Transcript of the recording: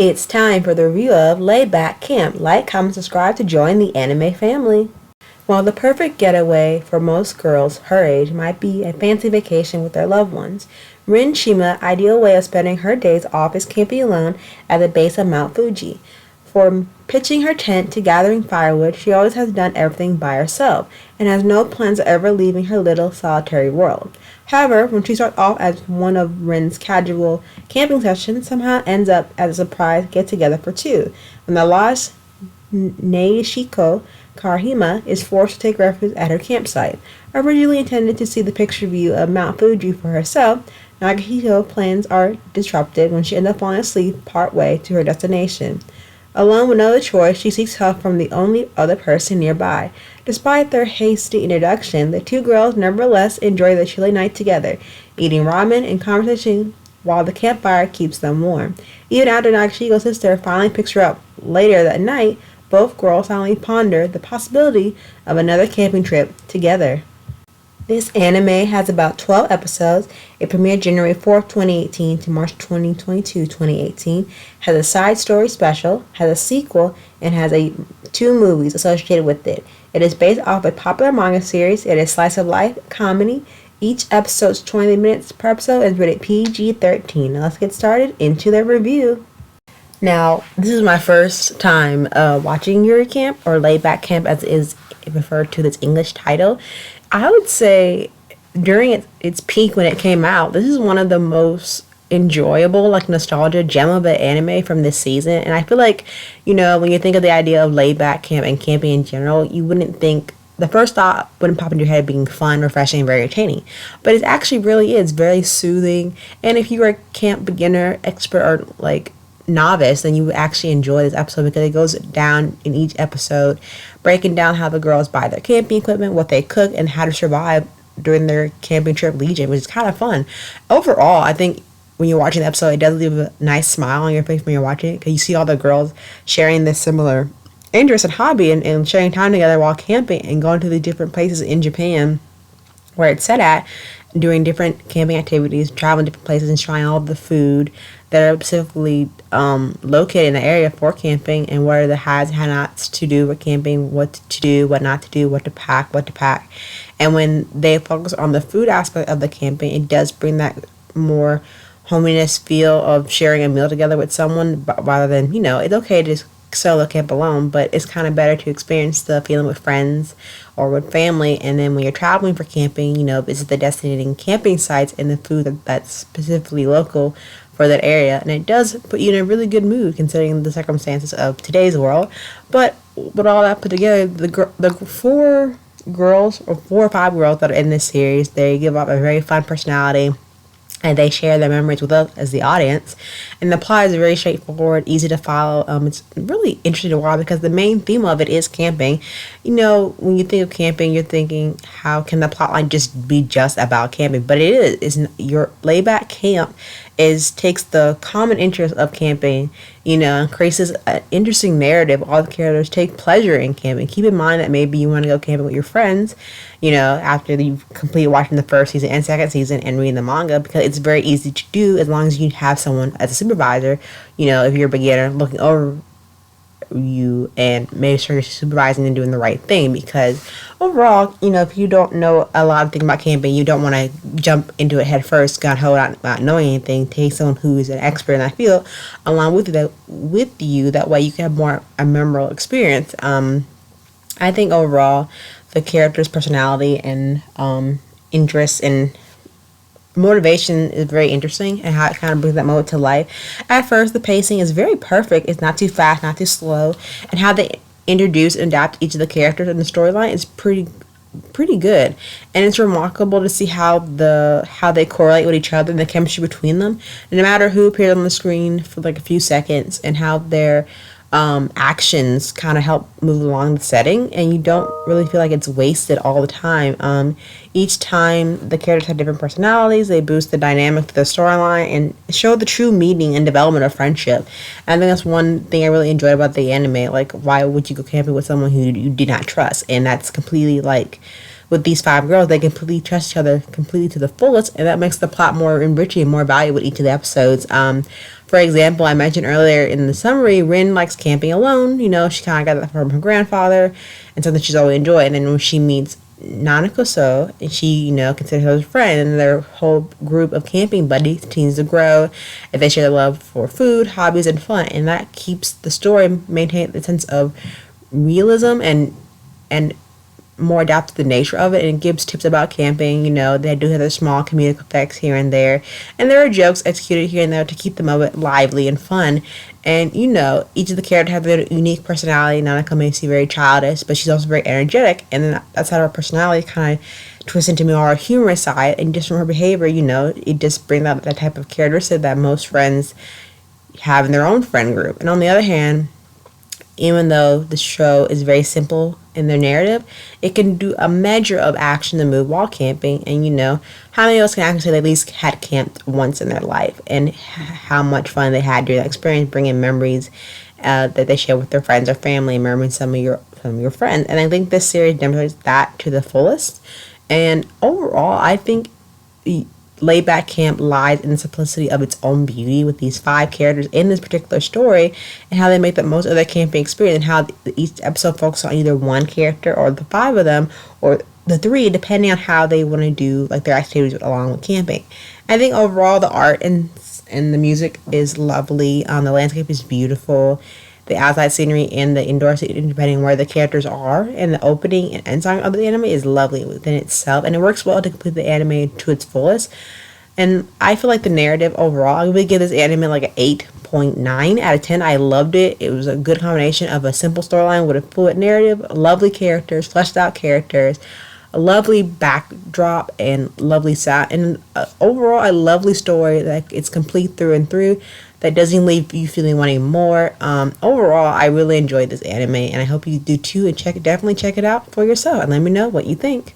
It's time for the review of Laid Back Camp. Like, comment, subscribe to join the anime family. While the perfect getaway for most girls her age might be a fancy vacation with their loved ones, Rin Shima's ideal way of spending her days off is camping alone at the base of Mount Fuji. From pitching her tent to gathering firewood, she always has done everything by herself and has no plans of ever leaving her little solitary world. However, when she starts off as one of Rin's casual camping sessions, somehow ends up as a surprise get-together for two, when the lost Neishiko Karahima is forced to take refuge at her campsite. Originally intended to see the picture view of Mount Fuji for herself, Nagahiko's plans are disrupted when she ends up falling asleep partway to her destination. Alone with no other choice, she seeks help from the only other person nearby. Despite their hasty introduction, the two girls nevertheless enjoy the chilly night together, eating ramen and conversation while the campfire keeps them warm. Even after Nagashiko's sister finally picks her up later that night, both girls silently ponder the possibility of another camping trip together. This anime has about 12 episodes. It premiered January 4th, 2018 to March 2022, 2018. Has a side story special, has a sequel, and has two movies associated with it. It is based off a popular manga series. It is slice of life comedy. Each episode is 20 minutes per episode and is rated PG-13. Now let's get started into the review. Now, this is my first time watching Yuri Camp, or Laid Back Camp as it is referred to this English title. I would say during its peak when it came out, this is one of the most enjoyable, nostalgia gem of an anime from this season. And I feel like, when you think of the idea of Laid Back Camp and camping in general, you wouldn't think, the first thought wouldn't pop into your head being fun, refreshing, and very entertaining. But it actually really is very soothing. And if you are a camp beginner, expert, or novice, then you would actually enjoy this episode because it goes down in each episode, breaking down how the girls buy their camping equipment, what they cook, and how to survive during their camping trip Legion, which is kind of fun. Overall, I think when you're watching the episode, it does leave a nice smile on your face when you're watching it because you see all the girls sharing this similar interest and hobby and sharing time together while camping and going to the different places in Japan where it's set at, doing different camping activities, traveling different places, and trying all the food that are specifically located in the area for camping, and what are the haves and have-nots to do with camping, what to do, what not to do, what to pack. And when they focus on the food aspect of the camping, it does bring that more hominess feel of sharing a meal together with someone, rather than, it's okay to solo camp alone, but it's kind of better to experience the feeling with friends or with family. And then when you're traveling for camping, visit the designating camping sites and the food that's specifically local for that area. And it does put you in a really good mood considering the circumstances of today's world. But with all that put together, the four or five girls that are in this series, they give off a very fun personality, and they share their memories with us as the audience. And the plot is very straightforward, easy to follow. It's really interesting to watch because the main theme of it is camping. When you think of camping, you're thinking, how can the plotline just be just about camping? But it is. Your Laid Back Camp takes the common interest of camping, and creates an interesting narrative. All the characters take pleasure in camping. Keep in mind that maybe you want to go camping with your friends, after you've completed watching the first season and second season and reading the manga, because it's very easy to do as long as you have someone as a supervisor, if you're a beginner, looking over you and make sure you're supervising and doing the right thing. Because overall, if you don't know a lot of things about camping, you don't want to jump into it head first, gung-ho, not knowing anything. Take someone who is an expert in that field along with you. That way you can have a memorable experience. I think overall the character's personality and interest and motivation is very interesting, and how it kind of brings that moment to life. At first, the pacing is very perfect. It's not too fast, not too slow, and how they introduce and adapt each of the characters in the storyline is pretty good. And it's remarkable to see how they correlate with each other and the chemistry between them. And no matter who appears on the screen for a few seconds, and how their actions kind of help move along the setting, and you don't really feel like it's wasted all the time. Each time the characters have different personalities, they boost the dynamic to the storyline and show the true meaning and development of friendship. And I think that's one thing I really enjoyed about the anime. Why would you go camping with someone who you did not trust? And that's completely with these 5 girls, they completely trust each other completely to the fullest, and that makes the plot more enriching and more valuable with each of the episodes. For example, I mentioned earlier in the summary, Rin likes camping alone. She kind of got that from her grandfather, and something she's always enjoyed. And then when she meets Nanako So, and she, considers her as a friend, and their whole group of camping buddies continues to grow, and they share their love for food, hobbies, and fun, and that keeps the story maintain the sense of realism and more adapt to the nature of it, and it gives tips about camping. They do have their small comedic effects here and there, and there are jokes executed here and there to keep them a bit lively and fun. And each of the characters have their unique personality. Nanako may seem very childish, but she's also very energetic, and then that's how her personality kind of twists into more humorous side. And just from her behavior, it just brings out that type of characteristic that most friends have in their own friend group. And on the other hand, even though the show is very simple in their narrative, it can do a measure of action to move while camping. And how many of us can actually say they at least had camped once in their life, and how much fun they had during that experience, bringing memories that they share with their friends or family, and remembering some of your friends. And I think this series demonstrates that to the fullest. And overall, I think Laid Back Camp lies in the simplicity of its own beauty with these 5 characters in this particular story, and how they make the most of their camping experience, and how each episode focuses on either one character or the 5 of them, or the 3, depending on how they want to do their activities along with camping. I think overall the art and the music is lovely. The landscape is beautiful. The outside scenery and the indoor scenery, depending on where the characters are, and the opening and end song of the anime is lovely within itself, and it works well to complete the anime to its fullest. And I feel like the narrative overall, I would give this anime like an 8.9 out of 10. I loved it. It was a good combination of a simple storyline with a fluid narrative, lovely characters, fleshed out characters, a lovely backdrop, and lovely sound, and overall a lovely story that it's complete through and through, that doesn't leave you feeling wanting more. Overall, I really enjoyed this anime, and I hope you do too, and definitely check it out for yourself and let me know what you think.